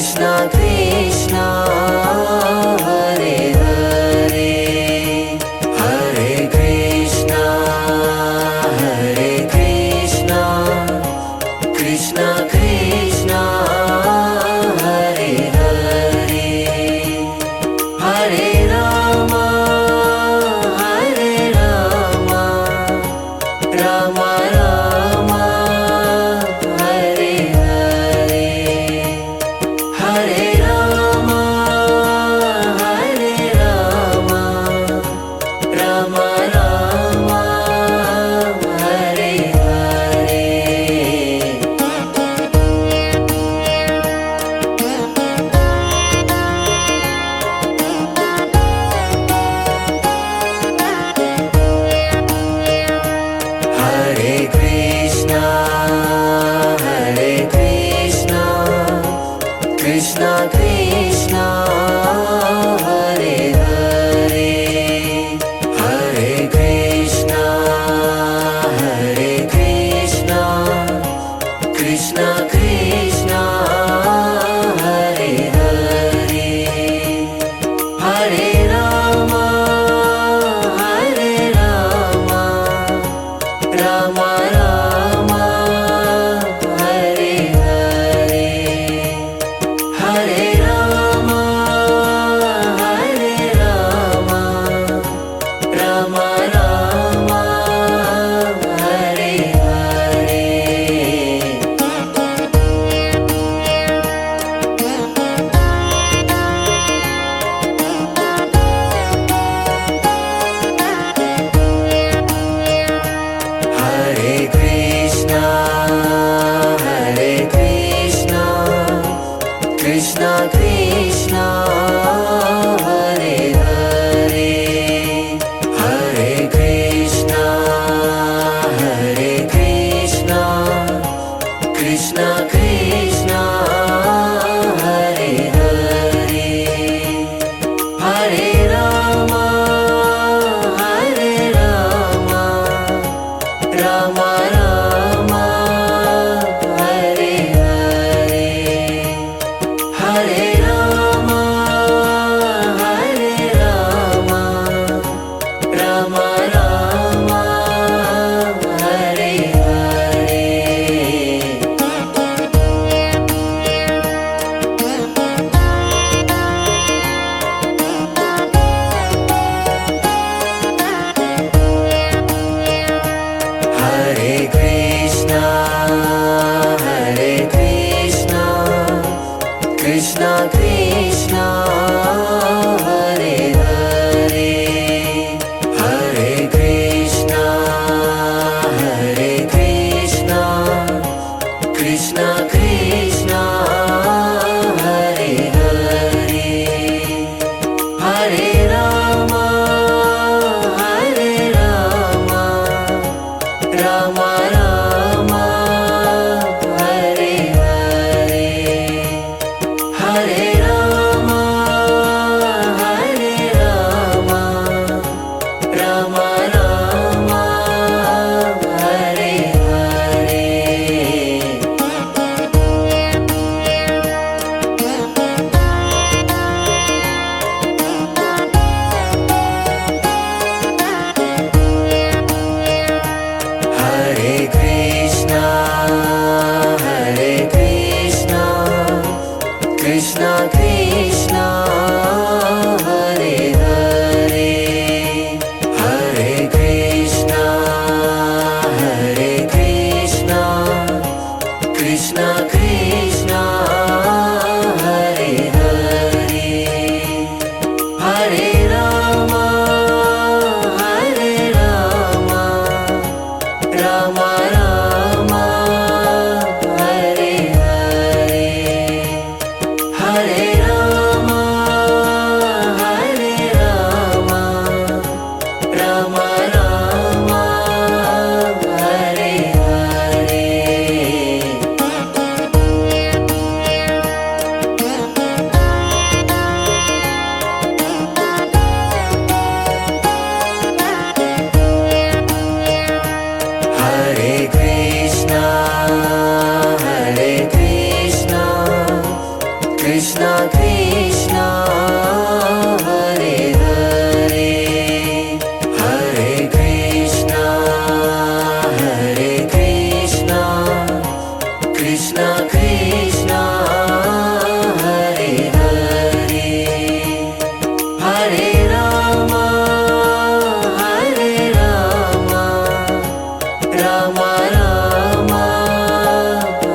Krishna Krishna Hare Hare Hare Krishna Hare Krishna Krishna Krishna Hare Hare Hare Rama Hare Rama Rama Rama Hare Hare Hare Rama Hare Rama Rama Rama Hare Hare Hare Krishna Hare Krishna Krishna Krishna Hare Hare Hare Krishna Hare Krishna Krishna Krishna Hare Hare Hare Rama Hare Rama Rama Rama Hare Hare Hare Rama Hare Rama Rama Rama Hare Hare Hare Krishna Hare Krishna Krishna Krishna Hare Hare Hare Krishna Hare Krishna Krishna Krishna Hare Hare Hare Rama Hare Rama Rama Rama Hare Hare Hare Rama Hare Rama Rama Rama Hare Hare Hare Krishna Hare Krishna Krishna Krishna Hare Hare Hare Krishna Hare Krishna Krishna Krishna Hare Hare Hare Rama Hare Rama Rama Rama Hare Hare Hare Rama Hare Rama Rama Rama Hare Hare Hare Krishna Hare Krishna Krishna Krishna Hare Hare Hare Krishna Hare Krishna Krishna Krishna Hare Hare Hare Rama Hare Rama Rama Rama Hare Hare Hare Rama Hare Rama Rama Rama Hare Hare Krishna Krishna Hare Hare Hare Krishna Krishna Krishna Hare Hare Hare Rama Rama Rama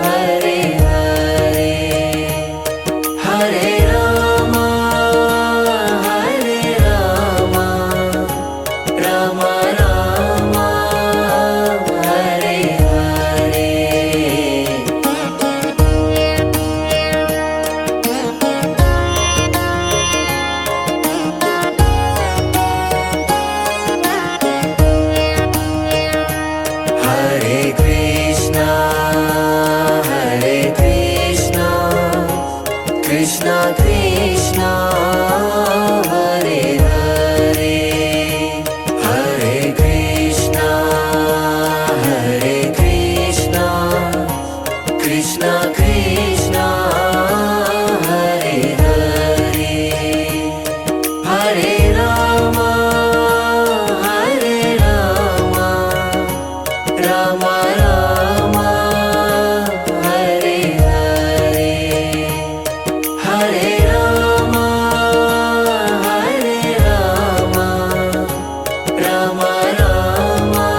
Hare Hare Hare Rama Rama Rama Hare Hare Hare Krishna Krishna Krishna Hare Hare Hare Krishna Krishna Krishna Hare Hare Hare Rama Rama Rama Hare Hare Hare Rama Rama Rama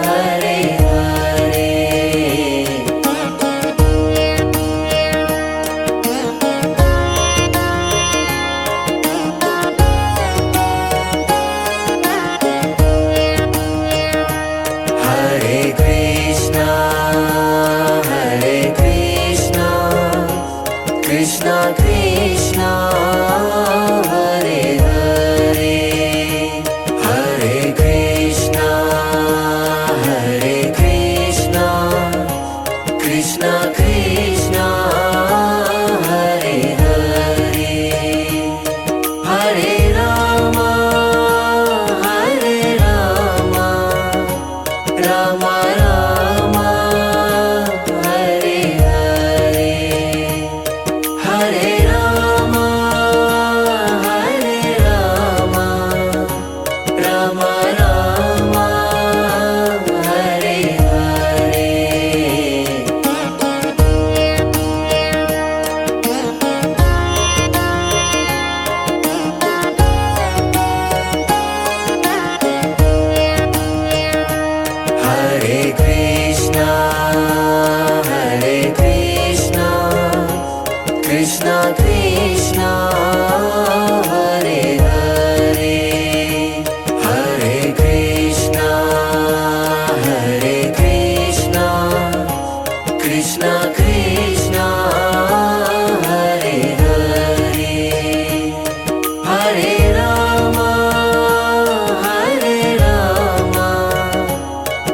Hare Hare Hare Krishna Krishna Krishna Hare Hare Hare Krishna Krishna Krishna Hare Hare Hare Rama Rama Rama Hare Hare Hare Rama Rama Rama Hare Hare Hare Krishna Krishna Krishna Hare Hare Hare Krishna Krishna Krishna Hare Hare Hare Rama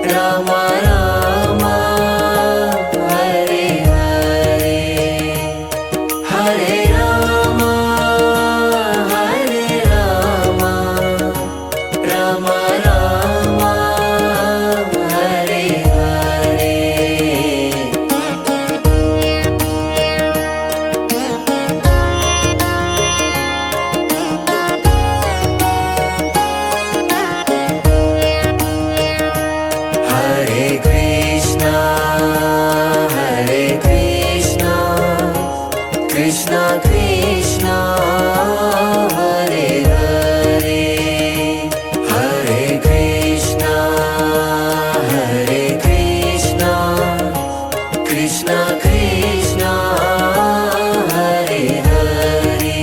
Rama Rama Hare Hare Hare Rama Rama Rama Hare Hare Hare Krishna Krishna Krishna Hare Hare Hare Krishna Krishna Krishna Hare Hare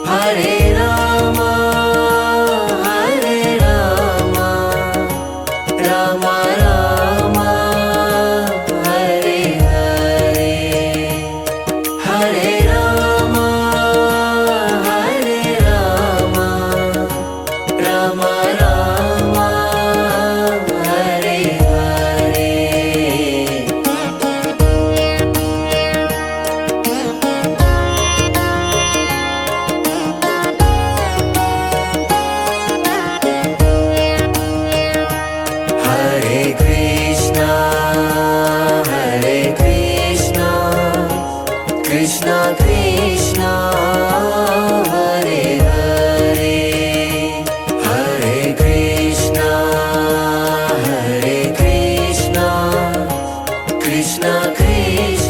Hare Rama Rama Rama Hare Hare Hare Rama Rama Rama Hare Hare Krishna Krishna